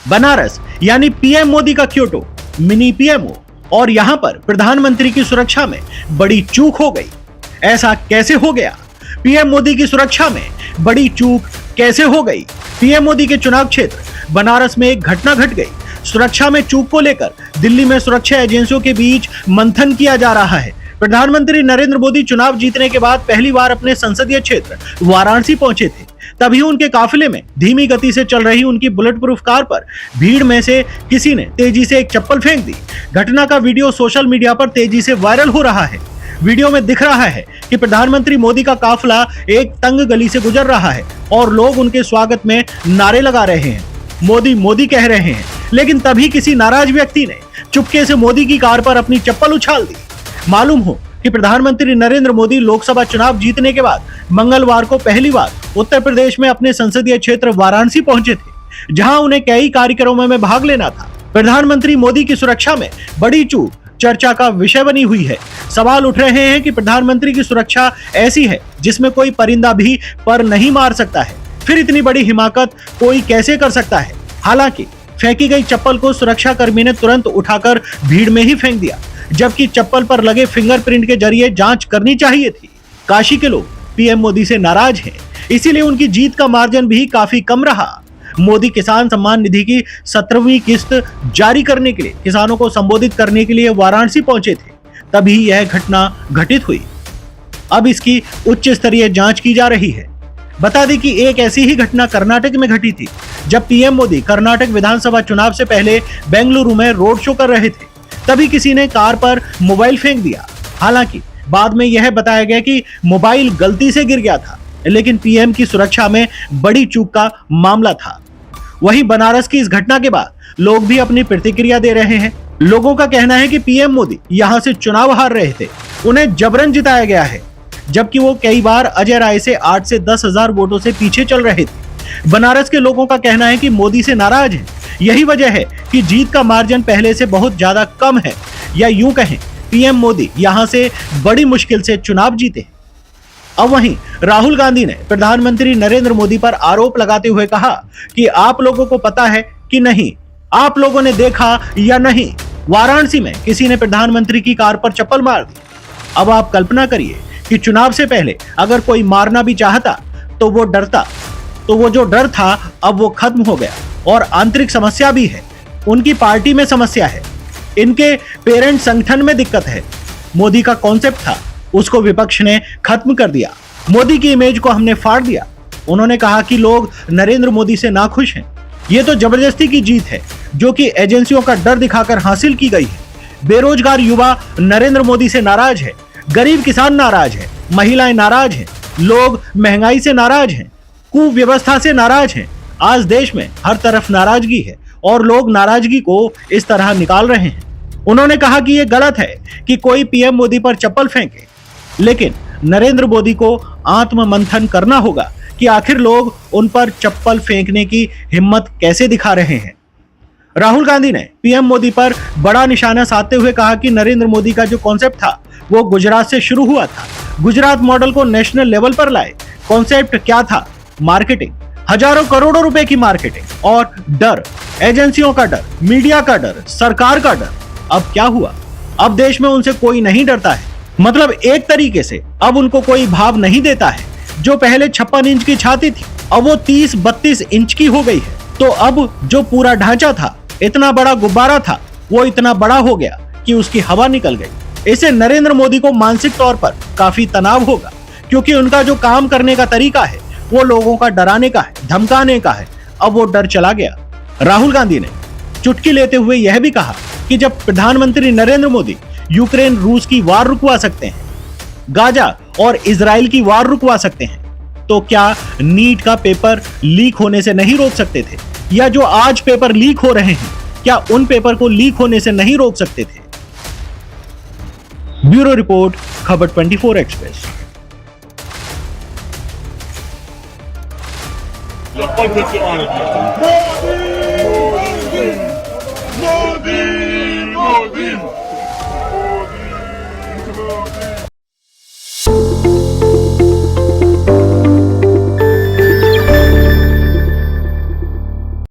बनारस यानी पीएम मोदी का Kyoto, mini PMO, और यहां पर प्रधानमंत्री की सुरक्षा में बड़ी चूक हो गई। ऐसा कैसे हो गया? पीएम मोदी की सुरक्षा में बड़ी चूक कैसे हो गई? पीएम मोदी के चुनाव क्षेत्र बनारस में एक घटना घट गई। सुरक्षा में चूक को लेकर दिल्ली में सुरक्षा एजेंसियों के बीच मंथन किया जा रहा है। प्रधानमंत्री नरेंद्र मोदी चुनाव जीतने के बाद पहली बार अपने संसदीय क्षेत्र वाराणसी पहुंचे थे। तभी उनके काफिले में धीमी गति से चल रही उनकी बुलेट प्रूफ कार पर भीड़ में से किसी ने तेजी से एक चप्पल फेंक दी। घटना का वीडियो सोशल मीडिया पर तेजी से वायरल हो रहा है। वीडियो में दिख रहा है कि प्रधानमंत्री मोदी का काफिला एक तंग गली से गुजर रहा है और लोग उनके स्वागत में नारे लगा रहे हैं, मोदी मोदी कह रहे हैं। लेकिन तभी किसी नाराज व्यक्ति ने चुपके से मोदी की कार पर अपनी चप्पल उछाल दी। मालूम हो कि प्रधानमंत्री नरेंद्र मोदी लोकसभा चुनाव जीतने के बाद मंगलवार को पहली बार उत्तर प्रदेश में अपने संसदीय क्षेत्र वाराणसी पहुंचे थे, जहां उन्हें कई कार्यक्रमों में भाग लेना था। प्रधानमंत्री मोदी की सुरक्षा में बड़ी चूक चर्चा का विषय बनी हुई है। सवाल उठ रहे हैं कि प्रधानमंत्री की सुरक्षा ऐसी है जिसमें कोई परिंदा भी पर नहीं मार सकता है, फिर इतनी बड़ी हिमाकत कोई कैसे कर सकता है? हालांकि फेंकी गई चप्पल को सुरक्षा कर्मी ने तुरंत उठाकर भीड़ में ही फेंक दिया, जबकि चप्पल पर लगे फिंगरप्रिंट के जरिए जांच करनी चाहिए थी। काशी के लोग पीएम मोदी से नाराज हैं, इसीलिए उनकी जीत का मार्जिन भी काफी कम रहा। मोदी किसान सम्मान निधि की 17वीं किस्त जारी करने के लिए किसानों को संबोधित करने के लिए वाराणसी पहुंचे थे, तभी यह घटना घटित हुई। अब इसकी उच्च स्तरीय जांच की जा रही है। बता दें कि एक ऐसी ही घटना कर्नाटक में घटी थी, जब पीएम मोदी कर्नाटक विधानसभा चुनाव से पहले बेंगलुरु में रोड शो कर रहे थे। तभी किसी ने कार पर मोबाइल फेंक दिया। हालांकि बाद में यह बताया गया कि मोबाइल गलती से गिर गया था, लेकिन पीएम की सुरक्षा में बड़ी चूक का मामला था। वहीं बनारस की इस घटना के बाद लोग भी अपनी प्रतिक्रिया दे रहे हैं। लोगों का कहना है कि पीएम मोदी यहां से चुनाव हार रहे थे, उन्हें जबरन जिताया गया है, जबकि वो कई बार अजय राय से 8 से 10 हजार वोटों से पीछे चल रहे थे। बनारस के लोगों का कहना है कि मोदी से नाराज है। यही वजह है कि जीत का मार्जिन पहले से बहुत ज्यादा कम है, या यूं कहें पीएम मोदी यहां से बड़ी मुश्किल से चुनाव जीते। अब वहीं राहुल गांधी ने प्रधानमंत्री नरेंद्र मोदी पर आरोप लगाते हुए कहा कि आप लोगों को पता है कि नहीं, आप लोगों ने देखा या नहीं, वाराणसी में किसी ने प्रधानमंत्री की कार पर चप्पल मार दी। अब आप कल्पना करिए कि चुनाव से पहले अगर कोई मारना भी चाहता तो वो डरता, तो वो जो डर था अब वो खत्म हो गया। और आंतरिक समस्या भी है, उनकी पार्टी में समस्या है, इनके पेरेंट संगठन में दिक्कत है। मोदी का कॉन्सेप्ट था, उसको विपक्ष ने खत्म कर दिया। मोदी की इमेज को हमने फाड़ दिया। उन्होंने कहा कि लोग नरेंद्र मोदी से नाखुश हैं। ये तो जबरदस्ती की जीत है जो कि एजेंसियों का डर दिखाकर हासिल की गई है। बेरोजगार युवा नरेंद्र मोदी से नाराज है, गरीब किसान नाराज है, महिलाएं नाराज हैं, लोग महंगाई से नाराज हैं, कुव्यवस्था से नाराज हैं। आज देश में हर तरफ नाराजगी है और लोग नाराजगी को इस तरह निकाल रहे हैं। उन्होंने कहा कि यह गलत है कि कोई पीएम मोदी पर चप्पल फेंके, लेकिन नरेंद्र मोदी को आत्म मंथन करना होगा कि आखिर लोग उन पर चप्पल फेंकने की हिम्मत कैसे दिखा रहे हैं। राहुल गांधी ने पीएम मोदी पर बड़ा निशाना साधते हुए कहा कि नरेंद्र मोदी का जो कॉन्सेप्ट था वो गुजरात से शुरू हुआ था। गुजरात मॉडल को नेशनल लेवल पर लाए। कॉन्सेप्ट क्या था? मार्केटिंग, हजारों करोड़ों रुपए की मार्केटिंग और डर, एजेंसियों का डर, मीडिया का डर, सरकार का डर। अब क्या हुआ? अब देश में उनसे कोई नहीं डरता है। मतलब एक तरीके से अब उनको कोई भाव नहीं देता है। जो पहले 56 इंच की छाती थी अब वो 30-32 इंच की हो गई है। तो अब जो पूरा ढांचा था, इतना बड़ा गुब्बारा था, वो इतना बड़ा हो गया कि उसकी हवा निकल गई। इससे नरेंद्र मोदी को मानसिक तौर पर काफी तनाव होगा, क्योंकि उनका जो काम करने का तरीका है वो लोगों का डराने का है, धमकाने का है। अब वो डर चला गया। राहुल गांधी ने चुटकी लेते हुए यह भी कहा कि जब प्रधानमंत्री नरेंद्र मोदी यूक्रेन रूस की वार रुकवा सकते हैं, गाजा और इजराइल की वार रुकवा सकते हैं, तो क्या नीट का पेपर लीक होने से नहीं रोक सकते थे? या जो आज पेपर लीक हो रहे हैं, क्या उन पेपर को लीक होने से नहीं रोक सकते थे? ब्यूरो रिपोर्ट, खबर 24 एक्सप्रेस। चप्पल फेंक के मार दिया।